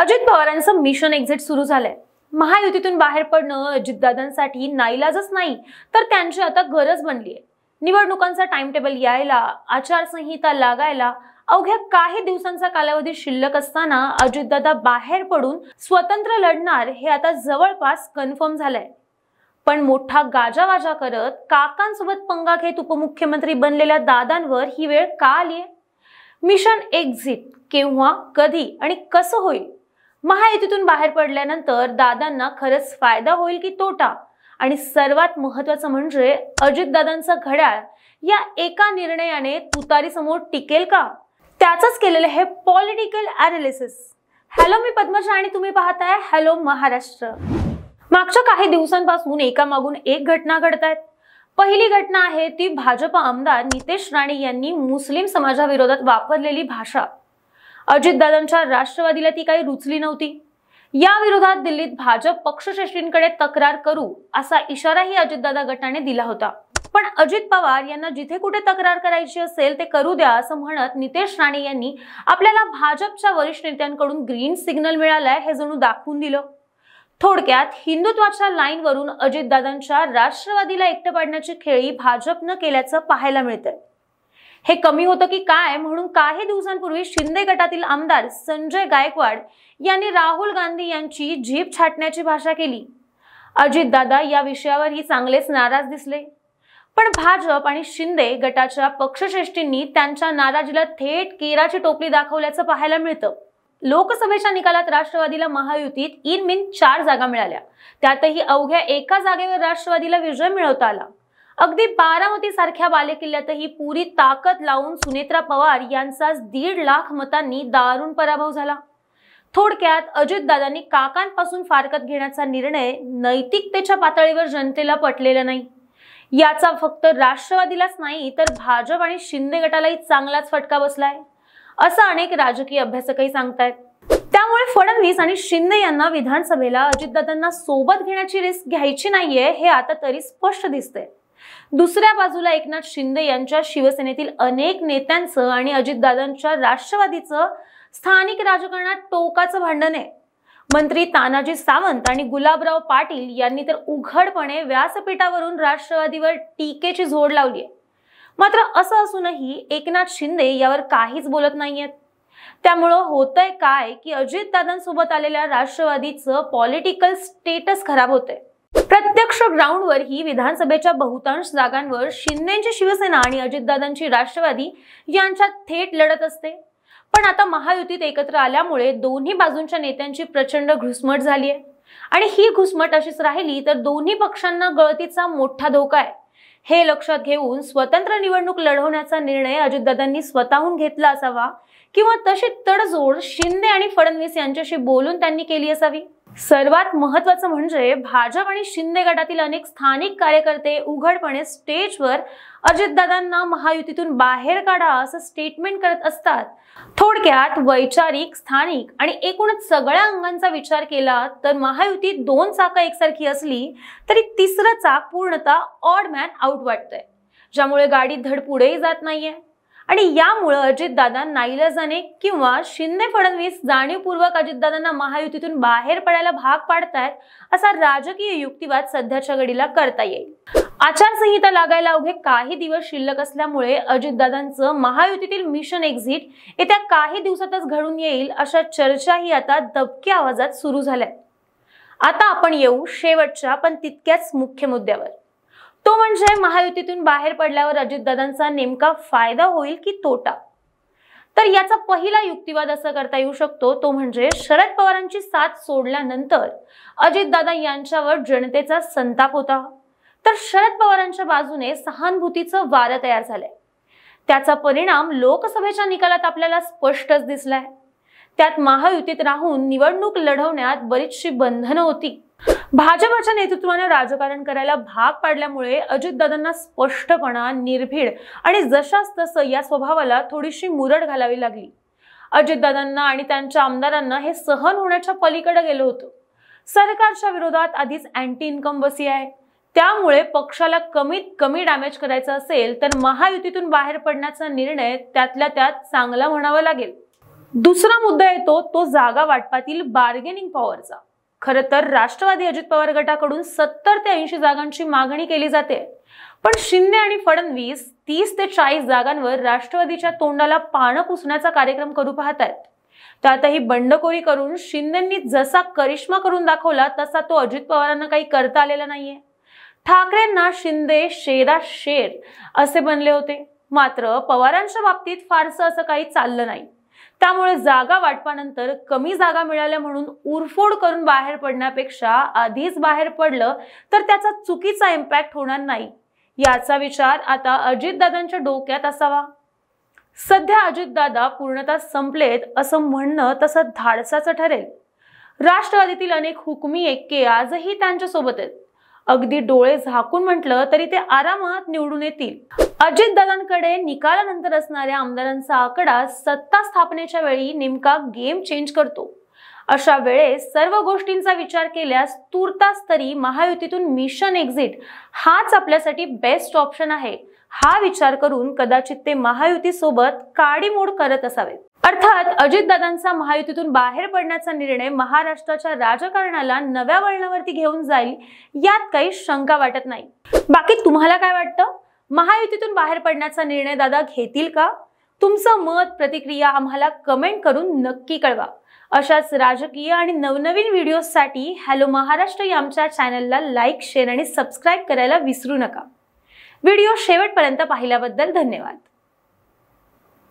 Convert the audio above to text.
अजित पवारांचं mission exit सुरू झालंय। महायुतीतून बाहेर पडणं अजितदादांसाठी नाईलाजच नाही तर त्यांची आता गरज बनलीय। निवडणुकांचा टाइम टेबल यायला, आचारसंहिता लागायला अवघ्या काही दिवसांचा कालावधी शिल्लक असताना अजितदादा बाहेर पडून स्वतंत्र लढणार हे आता जवळपास कन्फर्म झालंय। पण मोठा गाजावाजा करत काकांसोबत पंगा घेत उपमुख्यमंत्री बनलेल्या दादांवर ही वेळ का आलीय? मिशन एक्झिट केव्हा, कधी आणि कसं होईल? महायुतीतून बाहेर पडल्यानंतर दादांना खरंच फायदा होईल की तोटा? आणि सर्वात महत्त्वाचं म्हणजे अजितदादांचं घड्याळ या एका निर्णयाने तुतारी समोर टिकेल का? त्याचंच केलेलं हे पॉलिटिकल ॲनालिसिस। हॅलो, मी पद्मजा आणि तुम्ही पाहताय हॅलो महाराष्ट्र। मागच्या काही दिवसांपासून एकामागून एक घटना घडतायत। पहिली घटना आहे ती भाजप आमदार नितेश राणे यांनी मुस्लिम समाजाविरोधात वापरलेली भाषा। अजितदादांच्या राष्ट्रवादीला ती काही रुचली नव्हती। या विरोधात दिल्लीत भाजप पक्षश्रेष्ठींकडे तक्रार करू असा इशाराही अजितदादा गटाने दिला होता। पण अजित पवार यांना जिथे कुठे तक्रार करायची असेल ते करू द्या असं म्हणत नितेश राणे यांनी आपल्याला भाजपच्या वरिष्ठ नेत्यांकडून ग्रीन सिग्नल मिळालाय हे जणू दाखवून दिलं। थोडक्यात हिंदुत्वाच्या लाईनवरून अजितदादांच्या राष्ट्रवादीला एकटं पाडण्याची खेळी भाजपनं केल्याचं पाहायला मिळतंय। हे कमी होतं की काय म्हणून काही दिवसांपूर्वी शिंदे गटातील आमदार संजय गायकवाड यांनी राहुल गांधी यांची जीभ छाटण्याची भाषा केली। अजितदादा या विषयावरही चांगलेच नाराज दिसले। पण भाजप आणि शिंदे गटाच्या पक्षश्रेष्ठींनी त्यांच्या नाराजीला थेट केराची टोपली दाखवल्याचं पाहायला मिळतं। लोकसभेच्या निकालात राष्ट्रवादीला महायुतीत इनमिन 4 जागा मिळाल्या। त्यातही अवघ्या एका जागेवर राष्ट्रवादीला विजय मिळवता आला। अगदी बारामती सारख्या बालेकिल्ल्यातही पुरी ताकद लावून सुनेत्रा पवार यांचाच 1.5 लाख मतांनी दारुण पराभव झाला। थोडक्यात अजितदादांनी काकांपासून फारकत घेण्याचा निर्णय नैतिकतेच्या पातळीवर जनतेला पटलेला नाही। याचा फक्त राष्ट्रवादीलाच नाही तर भाजप आणि शिंदे गटालाही चांगलाच फटका बसलाय असं अनेक राजकीय अभ्यासकही सांगतायत। त्यामुळे फडणवीस आणि शिंदे यांना विधानसभेला अजितदादांना सोबत घेण्याची रिस्क घ्यायची नाहीये हे आता तरी स्पष्ट दिसतंय। दुसऱ्या बाजूला एकनाथ शिंदे यांच्या शिवसेनेतील अनेक नेत्यांचं आणि अजितदादांच्या राष्ट्रवादीचं स्थानिक राजकारणात टोकाचं भांडण आहे। मंत्री तानाजी सावंत आणि गुलाबराव पाटील यांनी तर उघडपणे व्यासपीठावरून राष्ट्रवादीवर टीकेची झोड लावली आहे। मात्र असं असूनही एकनाथ शिंदे यावर काहीच बोलत नाहीयेत। त्यामुळं होतंय काय की अजितदादांसोबत आलेल्या राष्ट्रवादीचं पॉलिटिकल स्टेटस खराब होतंय। प्रत्यक्ष ग्राउंडवर ही विधानसभेच्या बहुतांश जागांवर शिंदेची शिवसेना आणि अजितदादांची राष्ट्रवादी यांच्यात थेट लढत असते। पण आता महायुतीत एकत्र आल्यामुळे दोन्ही बाजूंच्या नेत्यांची प्रचंड घुसमट झाली आहे आणि ही घुसमट अशीच राहिली तर दोन्ही पक्षांना गळतीचा मोठा धोका आहे। हे लक्षात घेऊन स्वतंत्र निवडणूक लढवण्याचा निर्णय अजितदादांनी स्वतःहून घेतला असावा किंवा तशी तडजोड शिंदे आणि फडणवीस यांच्याशी बोलून त्यांनी केली असावी। सर्वात महत्त्वाचं म्हणजे भाजप आणि शिंदे गटातील अनेक स्थानिक कार्यकर्ते उघडपणे स्टेजवर अजितदादांना महायुतीतून बाहेर काढा असं स्टेटमेंट करत असतात। थोडक्यात वैचारिक, स्थानिक आणि एकूणच सगळ्या अंगांचा विचार केला तर महायुतीत 2 चाकं एकसारखी असली तरी तिसरं चाक पूर्णतः ऑड मॅन आउट वाटतंय, ज्यामुळे गाडी धड पुढेही जात नाहीये। आणि यामुळे अजितदादा नाईलाजाने किंवा शिंदे फडणवीस जाणीवपूर्वक अजितदादांना महायुतीतून बाहेर पडायला भाग पाडतायत असा राजकीय युक्तिवाद सध्याच्या घडीला करता येईल। आचारसंहिता लागायला अवघे काही दिवस शिल्लक असल्यामुळे अजितदादांचं महायुतीतील मिशन एक्झिट येत्या काही दिवसातच घडून येईल अशा चर्चाही आता दबक्या आवाजात सुरू झाल्या। आता आपण येऊ शेवटच्या पण तितक्याच मुख्य मुद्द्यावर, तो म्हणजे महायुतीतून बाहेर पडल्यावर अजितदादांचा नेमका फायदा होईल की तोटा? तर याचा पहिला युक्तिवाद असा करता येऊ शकतो तो म्हणजे शरद पवारांची साथ सोडल्यानंतर अजितदादा यांच्यावर जनतेचा संताप होता तर शरद पवारांच्या बाजूने सहानुभूतीचं वारं तयार झालंय। त्याचा परिणाम लोकसभेच्या निकालात आपल्याला स्पष्टच दिसलाय। त्यात महायुतीत राहून निवडणूक लढवण्यात बरीचशी बंधनं होती। भाजपच्या नेतृत्वाने राजकारण करायला भाग पाडल्यामुळे अजितदादांना स्पष्टपणा, निर्भीड आणि जशास तसं या स्वभावाला थोडीशी मुरड घालावी लागली। अजितदादांना आणि त्यांच्या आमदारांना हे सहन होण्याच्या पलीकडे गेलं होतं। सरकारच्या विरोधात आधीच अँटी इन्कम्बसी आहे, त्यामुळे पक्षाला कमीत कमी डॅमेज करायचं असेल तर महायुतीतून बाहेर पडण्याचा निर्णय त्यातल्या त्यात चांगला म्हणावा लागेल। दुसरा मुद्दा येतो तो जागा वाटपातील बार्गेनिंग पॉवरचा। खरं तर राष्ट्रवादी अजित पवार गटाकडून 70 ते 80 जागांची मागणी केली जाते, पण शिंदे आणि फडणवीस 30 ते 40 जागांवर राष्ट्रवादीच्या तोंडाला पानं पुसण्याचा कार्यक्रम करू पाहतायत। त्यातही बंडखोरी करून शिंदेंनी जसा करिश्मा करून दाखवला तसा तो अजित पवारांना काही करता आलेला नाहीये। ठाकरेंना शिंदे शेरा शेर असे बनले होते, मात्र पवारांच्या बाबतीत फारसं असं काही चाललं नाही। त्यामुळे जागा वाटपानंतर कमी जागा मिळाल्या म्हणून उरफोड करून बाहेर पडण्यापेक्षा आधीच बाहेर पडलं तर त्याचा चुकीचा इम्पॅक्ट होणार नाही, याचा विचार आता अजितदादांच्या डोक्यात असावा। सध्या अजितदादा पूर्णतः संपलेत असं म्हणणं तसं धाडसाचं ठरेल। राष्ट्रवादीतील अनेक हुकमी एक्के आजही त्यांच्या सोबत आहेत। अगदी डोळे झाकून म्हटलं तरी ते आरामात निवडून येतील। अजितदादांकडे निकालानंतर असणाऱ्या आमदारांचा आकडा सत्ता स्थापनेच्या वेळी नेमका गेम चेंज करतो। अशा वेळेस सर्व गोष्टींचा विचार केल्यास तुर्तास तरी महायुतीतून मिशन एक्झिट हाच आपल्यासाठी बेस्ट ऑप्शन आहे, हा विचार करून कदाचित ते महायुती सोबत काडीमोड करत असावेत। अर्थात अजितदादांचा महायुतीतून बाहेर पडण्याचा निर्णय महाराष्ट्राच्या राजकारणाला नव्या वळणावरती घेऊन जाईल, यात काही शंका वाटत नाही। बाकी तुम्हाला काय वाटतं? महायुतीतून बाहेर पडण्याचा निर्णय दादा घेतील का? तुमचं मत प्रतिक्रिया आम्हाला कमेंट करून नक्की कळवा। अशाच राजकीय आणि नवनवीन व्हिडिओसाठी हॅलो महाराष्ट्र या आमच्या चॅनलला लाईक, शेअर आणि सबस्क्राईब करायला विसरू नका। व्हिडिओ शेवटपर्यंत पाहिल्याबद्दल धन्यवाद।